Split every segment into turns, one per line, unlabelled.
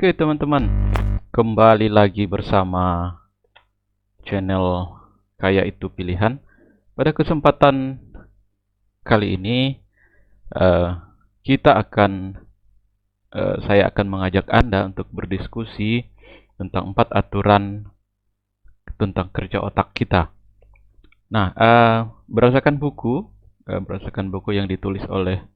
Oke teman-teman, kembali lagi bersama channel Kaya Itu Pilihan. Pada kesempatan kali ini eh, saya akan mengajak Anda untuk berdiskusi tentang 4 aturan tentang kerja otak kita. Nah, berdasarkan buku yang ditulis oleh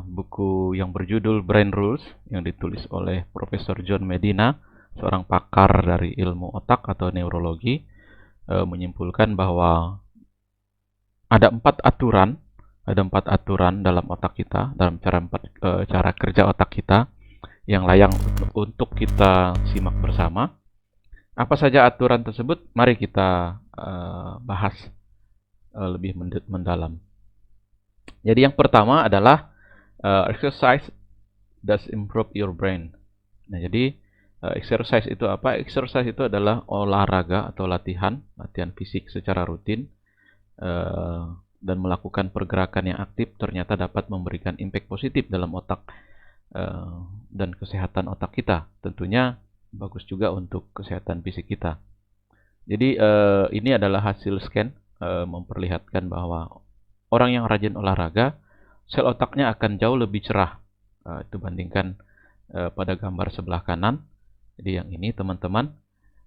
buku yang berjudul Brain Rules yang ditulis oleh Profesor John Medina, seorang pakar dari ilmu otak atau neurologi, menyimpulkan bahwa ada ada empat aturan dalam otak kita, dalam cara kerja otak kita yang layak untuk kita simak bersama. Apa saja aturan tersebut? Mari kita bahas lebih mendalam. Jadi yang pertama adalah exercise does improve your brain. Nah, jadi exercise itu apa? Exercise itu adalah olahraga atau latihan fisik secara rutin, dan melakukan pergerakan yang aktif ternyata dapat memberikan impact positif dalam otak dan kesehatan otak kita. Tentunya bagus juga untuk kesehatan fisik kita. Jadi ini adalah hasil scan memperlihatkan bahwa orang yang rajin olahraga, sel otaknya akan jauh lebih cerah dibandingkan pada gambar sebelah kanan. Jadi yang ini teman-teman,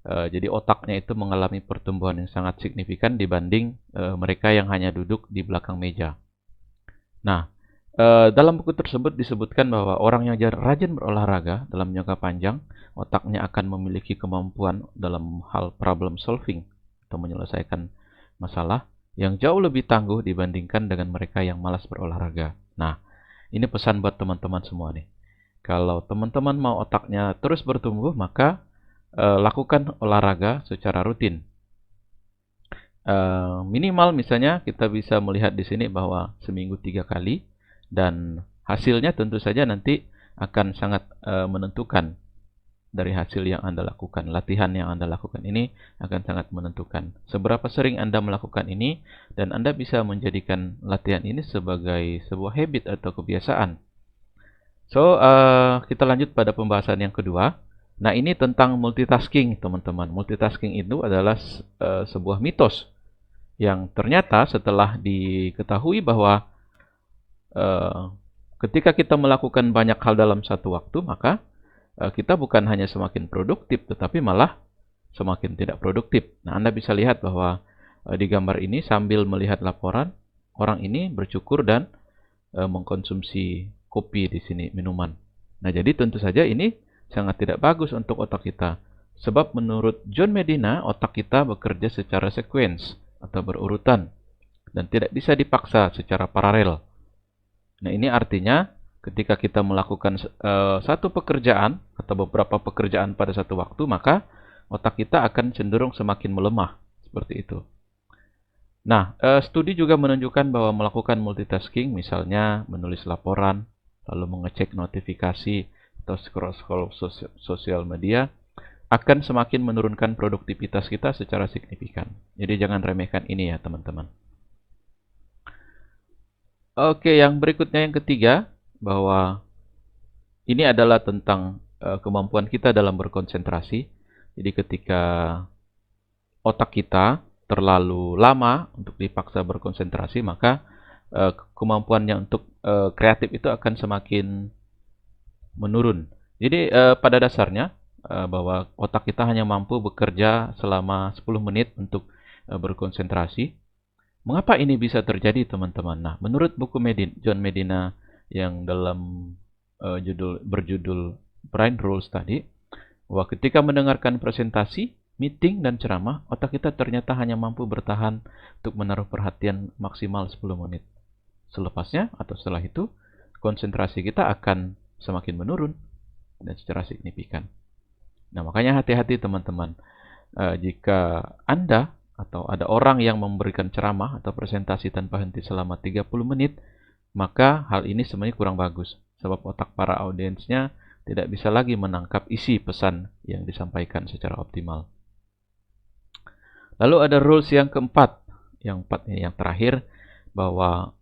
jadi otaknya itu mengalami pertumbuhan yang sangat signifikan dibanding mereka yang hanya duduk di belakang meja. Nah, dalam buku tersebut disebutkan bahwa orang yang rajin berolahraga dalam jangka panjang, otaknya akan memiliki kemampuan dalam hal problem solving atau menyelesaikan masalah yang jauh lebih tangguh dibandingkan dengan mereka yang malas berolahraga. Nah, ini pesan buat teman-teman semua nih. Kalau teman-teman mau otaknya terus bertumbuh, maka lakukan olahraga secara rutin. Minimal misalnya kita bisa melihat di sini bahwa seminggu 3 kali, dan hasilnya tentu saja nanti akan sangat menentukan. Dari hasil yang Anda lakukan, latihan yang Anda lakukan ini akan sangat menentukan seberapa sering Anda melakukan ini, dan Anda bisa menjadikan latihan ini sebagai sebuah habit atau kebiasaan. So, kita lanjut pada pembahasan yang kedua. Nah, ini tentang multitasking, teman-teman. Multitasking itu adalah sebuah mitos yang ternyata setelah diketahui bahwa ketika kita melakukan banyak hal dalam satu waktu, maka kita bukan hanya semakin produktif, tetapi malah semakin tidak produktif. Nah, Anda bisa lihat bahwa di gambar ini sambil melihat laporan, orang ini bercukur dan mengkonsumsi kopi di sini, minuman. Nah, jadi tentu saja ini sangat tidak bagus untuk otak kita. Sebab menurut John Medina, otak kita bekerja secara sekuens atau berurutan dan tidak bisa dipaksa secara paralel. Nah, ini artinya ketika kita melakukan satu pekerjaan atau beberapa pekerjaan pada satu waktu, maka otak kita akan cenderung semakin melemah, seperti itu. Nah, studi juga menunjukkan bahwa melakukan multitasking, misalnya menulis laporan, lalu mengecek notifikasi atau scroll sosial media, akan semakin menurunkan produktivitas kita secara signifikan. Jadi jangan remehkan ini ya teman-teman. Oke, yang berikutnya yang ketiga, bahwa ini adalah tentang kemampuan kita dalam berkonsentrasi. Jadi ketika otak kita terlalu lama untuk dipaksa berkonsentrasi, maka kemampuannya untuk kreatif itu akan semakin menurun. Jadi pada dasarnya bahwa otak kita hanya mampu bekerja selama 10 menit untuk berkonsentrasi. Mengapa ini bisa terjadi, teman-teman? Nah, menurut buku John Medina yang dalam berjudul Brain Rules tadi, bahwa ketika mendengarkan presentasi, meeting, dan ceramah, otak kita ternyata hanya mampu bertahan untuk menaruh perhatian maksimal 10 menit. Selepasnya atau setelah itu, konsentrasi kita akan semakin menurun dan secara signifikan. Nah, makanya hati-hati teman-teman. Jika Anda atau ada orang yang memberikan ceramah atau presentasi tanpa henti selama 30 menit, maka hal ini sebenarnya kurang bagus. Sebab otak para audiensnya tidak bisa lagi menangkap isi pesan yang disampaikan secara optimal. Lalu ada rules yang keempat, yang terakhir, bahwa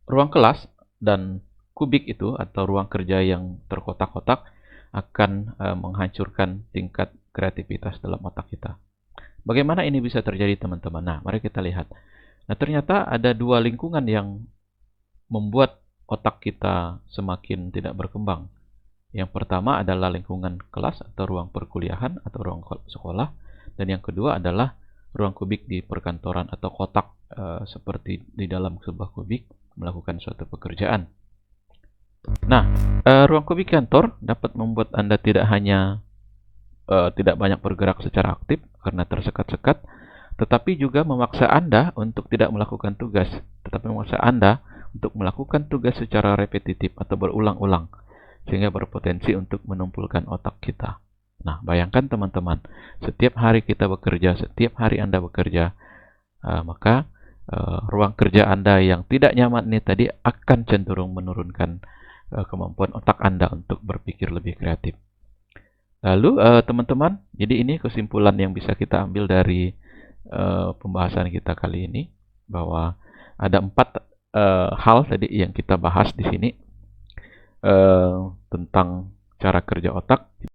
ruang kelas dan kubik itu atau ruang kerja yang terkotak-kotak akan menghancurkan tingkat kreativitas dalam otak kita. Bagaimana ini bisa terjadi, teman-teman? Nah, mari kita lihat. Nah, ternyata ada dua lingkungan yang membuat otak kita semakin tidak berkembang. Yang pertama adalah lingkungan kelas atau ruang perkuliahan atau ruang sekolah, dan yang kedua adalah ruang kubik di perkantoran atau kotak seperti di dalam sebuah kubik melakukan suatu pekerjaan. Nah, ruang kubik kantor dapat membuat Anda tidak hanya tidak banyak bergerak secara aktif karena tersekat-sekat, tetapi juga memaksa Anda untuk tidak melakukan tugas, tetapi memaksa Anda untuk melakukan tugas secara repetitif atau berulang-ulang, sehingga berpotensi untuk menumpulkan otak kita. Nah, bayangkan teman-teman, setiap hari kita bekerja, setiap hari Anda bekerja, maka ruang kerja Anda yang tidak nyaman ini tadi akan cenderung menurunkan kemampuan otak Anda untuk berpikir lebih kreatif. Lalu teman-teman, jadi ini kesimpulan yang bisa kita ambil dari pembahasan kita kali ini, bahwa ada 4 hal tadi yang kita bahas di sini tentang cara kerja otak.